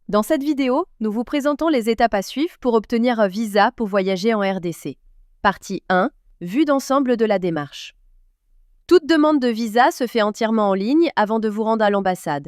Dans cette vidéo, nous vous présentons les étapes à suivre pour obtenir un visa pour voyager en RDC. Partie 1. Vue d'ensemble de la démarche. Toute demande de visa se fait entièrement en ligne avant de vous rendre à l'ambassade.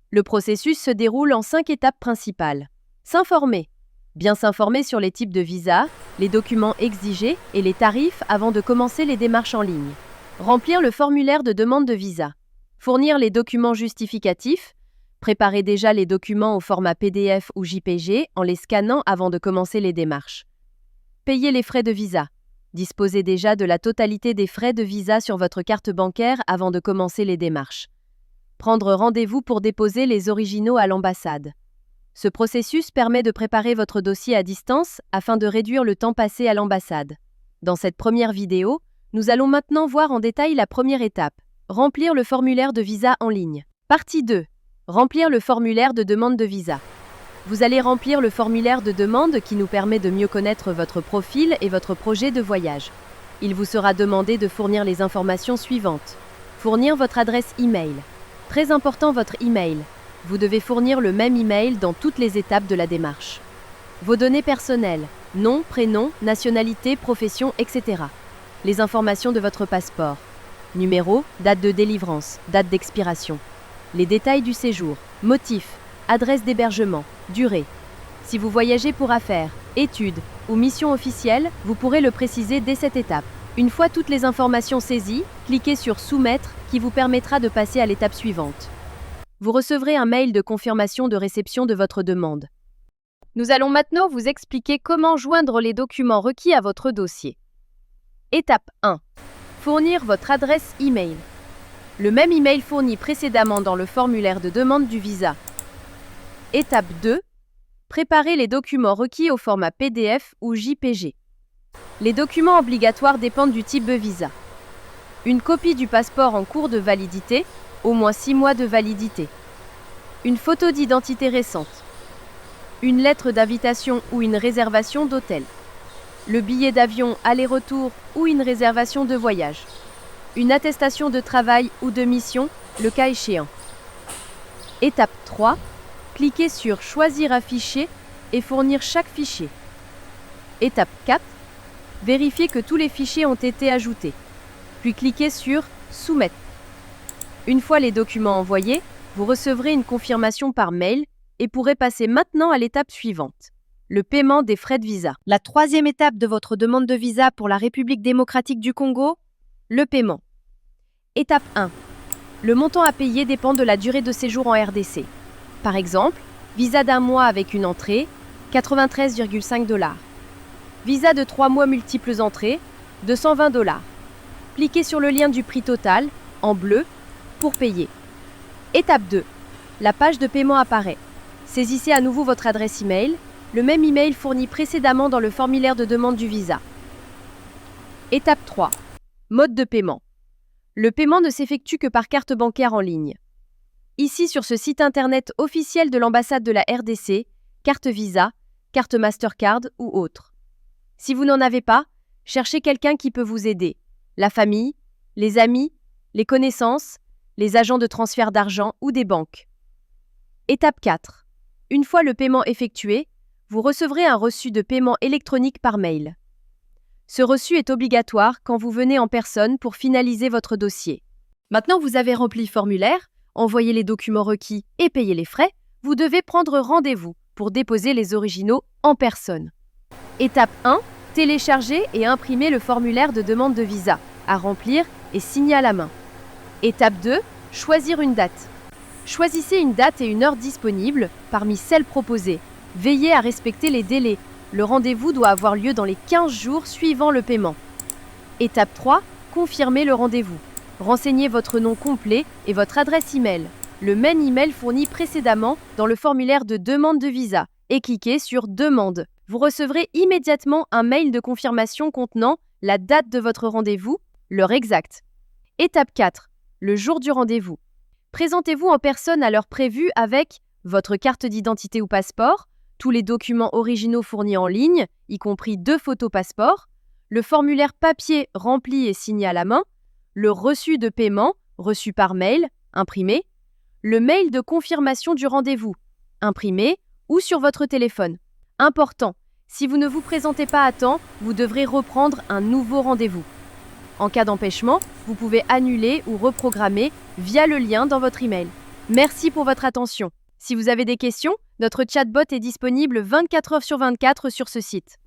Le processus se déroule en 5 étapes principales. S'informer. Bien s'informer sur les types de visa, les documents exigés et les tarifs avant de commencer les démarches en ligne. Remplir le formulaire de demande de visa. Fournir les documents justificatifs. Préparez déjà les documents au format PDF ou JPG en les scannant avant de commencer les démarches. Payer les frais de visa. Disposez déjà de la totalité des frais de visa sur votre carte bancaire avant de commencer les démarches. Prendre rendez-vous pour déposer les originaux à l'ambassade. Ce processus permet de préparer votre dossier à distance afin de réduire le temps passé à l'ambassade. Dans cette première vidéo, nous allons maintenant voir en détail la première étape, remplir le formulaire de visa en ligne. Partie 2. Remplir le formulaire de demande de visa. Vous allez remplir le formulaire de demande qui nous permet de mieux connaître votre profil et votre projet de voyage. Il vous sera demandé de fournir les informations suivantes. Fournir votre adresse e-mail. Très important, votre e-mail. Vous devez fournir le même e-mail dans toutes les étapes de la démarche. Vos données personnelles, nom, prénom, nationalité, profession, etc. Les informations de votre passeport. Numéro, date de délivrance, date d'expiration. Les détails du séjour, motif, adresse d'hébergement, durée. Si vous voyagez pour affaires, études ou mission officielle, vous pourrez le préciser dès cette étape. Une fois toutes les informations saisies, cliquez sur « Soumettre » qui vous permettra de passer à l'étape suivante. Vous recevrez un mail de confirmation de réception de votre demande. Nous allons maintenant vous expliquer comment joindre les documents requis à votre dossier. Étape 1. Fournir votre adresse e-mail. Le même email fourni précédemment dans le formulaire de demande du visa. Étape 2. Préparer les documents requis au format PDF ou JPG. Les documents obligatoires dépendent du type de visa. Une copie du passeport en cours de validité, au moins 6 mois de validité. Une photo d'identité récente. Une lettre d'invitation ou une réservation d'hôtel. Le billet d'avion aller-retour ou une réservation de voyage. Une attestation de travail ou de mission, le cas échéant. Étape 3. Cliquez sur « Choisir un fichier » et fournir chaque fichier. Étape 4. Vérifiez que tous les fichiers ont été ajoutés. Puis cliquez sur « Soumettre ». Une fois les documents envoyés, vous recevrez une confirmation par mail et pourrez passer maintenant à l'étape suivante. Le paiement des frais de visa. La troisième étape de votre demande de visa pour la République démocratique du Congo, le paiement. Étape 1. Le montant à payer dépend de la durée de séjour en RDC. Par exemple, visa d'1 mois avec une entrée, 93,5 $. Visa de 3 mois multiples entrées, 220 $. Cliquez sur le lien du prix total, en bleu, pour payer. Étape 2. La page de paiement apparaît. Saisissez à nouveau votre adresse e-mail, le même email fourni précédemment dans le formulaire de demande du visa. Étape 3. Mode de paiement. Le paiement ne s'effectue que par carte bancaire en ligne. Ici, sur ce site internet officiel de l'ambassade de la RDC, carte Visa, carte Mastercard ou autre. Si vous n'en avez pas, cherchez quelqu'un qui peut vous aider. La famille, les amis, les connaissances, les agents de transfert d'argent ou des banques. Étape 4. Une fois le paiement effectué, vous recevrez un reçu de paiement électronique par mail. Ce reçu est obligatoire quand vous venez en personne pour finaliser votre dossier. Maintenant vous avez rempli le formulaire, envoyé les documents requis et payé les frais, vous devez prendre rendez-vous pour déposer les originaux en personne. Étape 1. Télécharger et imprimer le formulaire de demande de visa, à remplir et signer à la main. Étape 2. Choisir une date. Choisissez une date et une heure disponibles parmi celles proposées. Veillez à respecter les délais. Le rendez-vous doit avoir lieu dans les 15 jours suivant le paiement. Étape 3. Confirmer le rendez-vous. Renseignez votre nom complet et votre adresse e-mail, le même email fourni précédemment dans le formulaire de demande de visa, et cliquez sur « Demande ». Vous recevrez immédiatement un mail de confirmation contenant la date de votre rendez-vous, l'heure exacte. Étape 4. Le jour du rendez-vous. Présentez-vous en personne à l'heure prévue avec votre carte d'identité ou passeport, tous les documents originaux fournis en ligne, y compris 2 photos passeport, le formulaire papier rempli et signé à la main, le reçu de paiement, reçu par mail, imprimé, le mail de confirmation du rendez-vous, imprimé ou sur votre téléphone. Important, si vous ne vous présentez pas à temps, vous devrez reprendre un nouveau rendez-vous. En cas d'empêchement, vous pouvez annuler ou reprogrammer via le lien dans votre email. Merci pour votre attention. Si vous avez des questions, notre chatbot est disponible 24 heures sur 24 sur ce site.